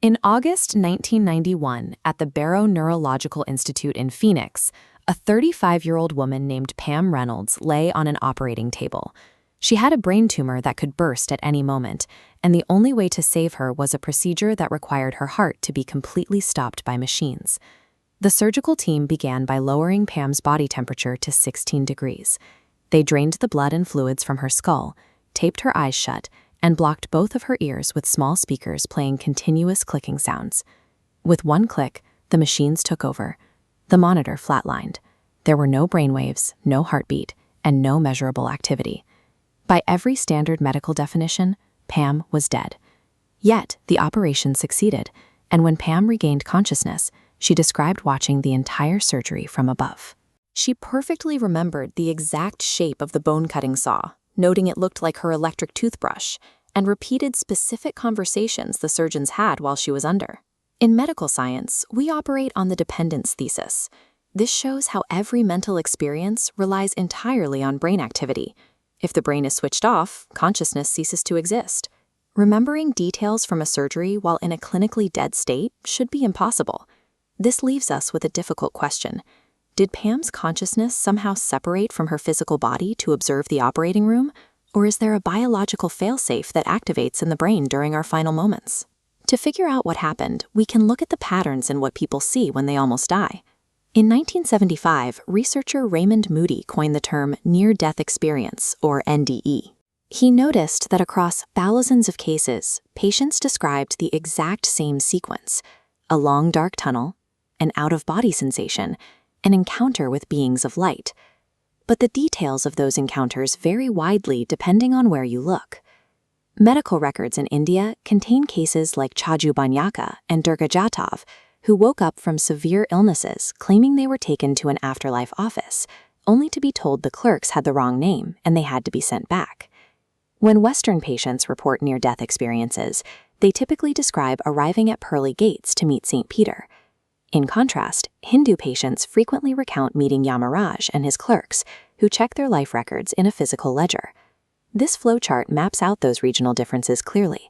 In August 1991, at the Barrow Neurological Institute in Phoenix, a 35-year-old woman named Pam Reynolds lay on an operating table. She had a brain tumor that could burst at any moment, and the only way to save her was a procedure that required her heart to be completely stopped by machines. The surgical team began by lowering Pam's body temperature to 16 degrees. They drained the blood and fluids from her skull, taped her eyes shut, and blocked both of her ears with small speakers playing continuous clicking sounds. With one click, the machines took over. The monitor flatlined. There were no brainwaves, no heartbeat, and no measurable activity. By every standard medical definition, Pam was dead. Yet, the operation succeeded, and when Pam regained consciousness, she described watching the entire surgery from above. She perfectly remembered the exact shape of the bone-cutting saw, noting it looked like her electric toothbrush, and repeated specific conversations the surgeons had while she was under. In medical science, we operate on the Dependence Thesis. This shows how every mental experience relies entirely on brain activity. If the brain is switched off, consciousness ceases to exist. Remembering details from a surgery while in a clinically dead state should be impossible. This leaves us with a difficult question. Did Pam's consciousness somehow separate from her physical body to observe the operating room, or is there a biological failsafe that activates in the brain during our final moments? To figure out what happened, we can look at the patterns in what people see when they almost die. In 1975, researcher Raymond Moody coined the term near-death experience, or NDE. He noticed that across thousands of cases, patients described the exact same sequence: a long dark tunnel, an out-of-body sensation, an encounter with beings of light. But the details of those encounters vary widely depending on where you look. Medical records in India contain cases like Chaju Banyaka and Durga Jatov, who woke up from severe illnesses claiming they were taken to an afterlife office, only to be told the clerks had the wrong name and they had to be sent back. When Western patients report near-death experiences, they typically describe arriving at pearly gates to meet St. Peter. In contrast, Hindu patients frequently recount meeting Yamaraj and his clerks, who check their life records in a physical ledger. This flowchart maps out those regional differences clearly.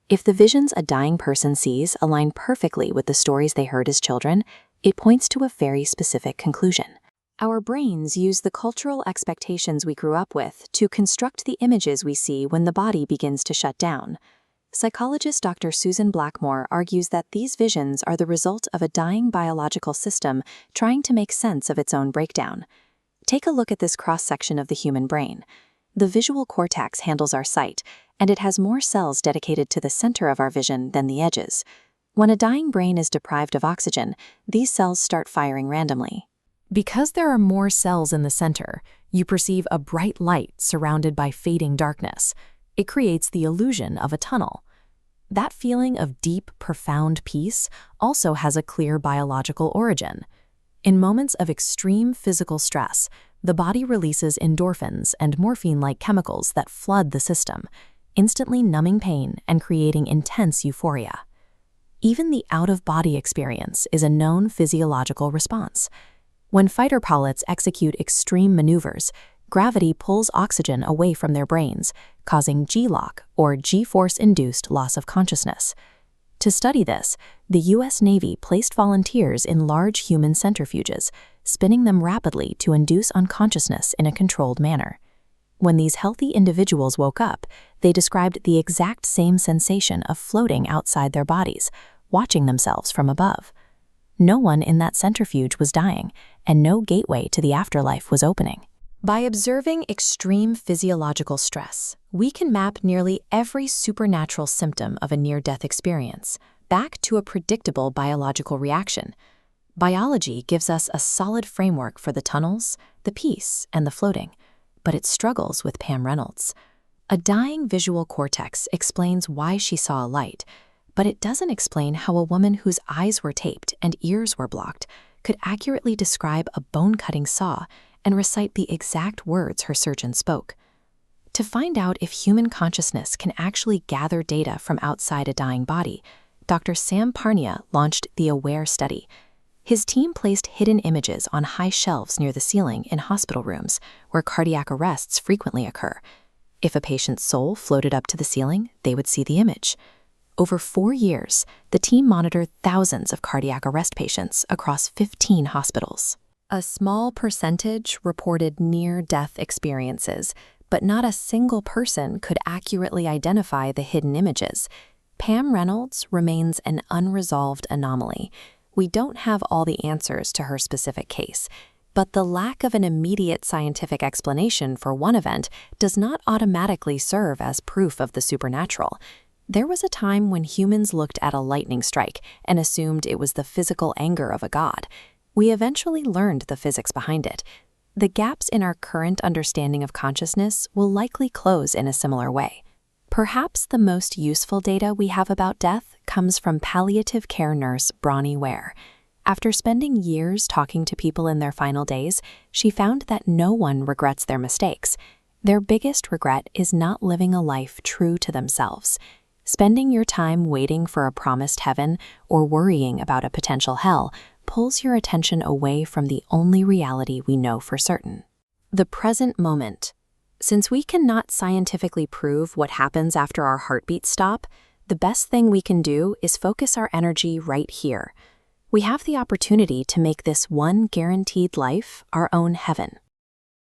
If the visions a dying person sees align perfectly with the stories they heard as children, it points to a very specific conclusion. Our brains use the cultural expectations we grew up with to construct the images we see when the body begins to shut down. Psychologist Dr. Susan Blackmore argues that these visions are the result of a dying biological system trying to make sense of its own breakdown. Take a look at this cross-section of the human brain. The visual cortex handles our sight, and it has more cells dedicated to the center of our vision than the edges. When a dying brain is deprived of oxygen, these cells start firing randomly. Because there are more cells in the center, you perceive a bright light surrounded by fading darkness. It creates the illusion of a tunnel. That feeling of deep, profound peace also has a clear biological origin. In moments of extreme physical stress, the body releases endorphins and morphine-like chemicals that flood the system, instantly numbing pain and creating intense euphoria. Even the out-of-body experience is a known physiological response. When fighter pilots execute extreme maneuvers, gravity pulls oxygen away from their brains, causing G-lock, or G-force-induced loss of consciousness. To study this, the U.S. Navy placed volunteers in large human centrifuges, spinning them rapidly to induce unconsciousness in a controlled manner. When these healthy individuals woke up, they described the exact same sensation of floating outside their bodies, watching themselves from above. No one in that centrifuge was dying, and no gateway to the afterlife was opening. By observing extreme physiological stress, we can map nearly every supernatural symptom of a near-death experience back to a predictable biological reaction. Biology gives us a solid framework for the tunnels, the peace, and the floating, but it struggles with Pam Reynolds. A dying visual cortex explains why she saw a light, but it doesn't explain how a woman whose eyes were taped and ears were blocked could accurately describe a bone-cutting saw and recite the exact words her surgeon spoke. To find out if human consciousness can actually gather data from outside a dying body, Dr. Sam Parnia launched the Ware study. His team placed hidden images on high shelves near the ceiling in hospital rooms where cardiac arrests frequently occur. If a patient's soul floated up to the ceiling, they would see the image. Over 4 years, the team monitored thousands of cardiac arrest patients across 15 hospitals. A small percentage reported near-death experiences, but not a single person could accurately identify the hidden images. Pam Reynolds remains an unresolved anomaly. We don't have all the answers to her specific case, but the lack of an immediate scientific explanation for one event does not automatically serve as proof of the supernatural. There was a time when humans looked at a lightning strike and assumed it was the physical anger of a god. We eventually learned the physics behind it. The gaps in our current understanding of consciousness will likely close in a similar way. Perhaps the most useful data we have about death comes from palliative care nurse Bronnie Ware. After spending years talking to people in their final days, she found that no one regrets their mistakes. Their biggest regret is not living a life true to themselves. Spending your time waiting for a promised heaven or worrying about a potential hell pulls your attention away from the only reality we know for certain: the present moment. Since we cannot scientifically prove what happens after our heartbeats stop, the best thing we can do is focus our energy right here. We have the opportunity to make this one guaranteed life our own heaven.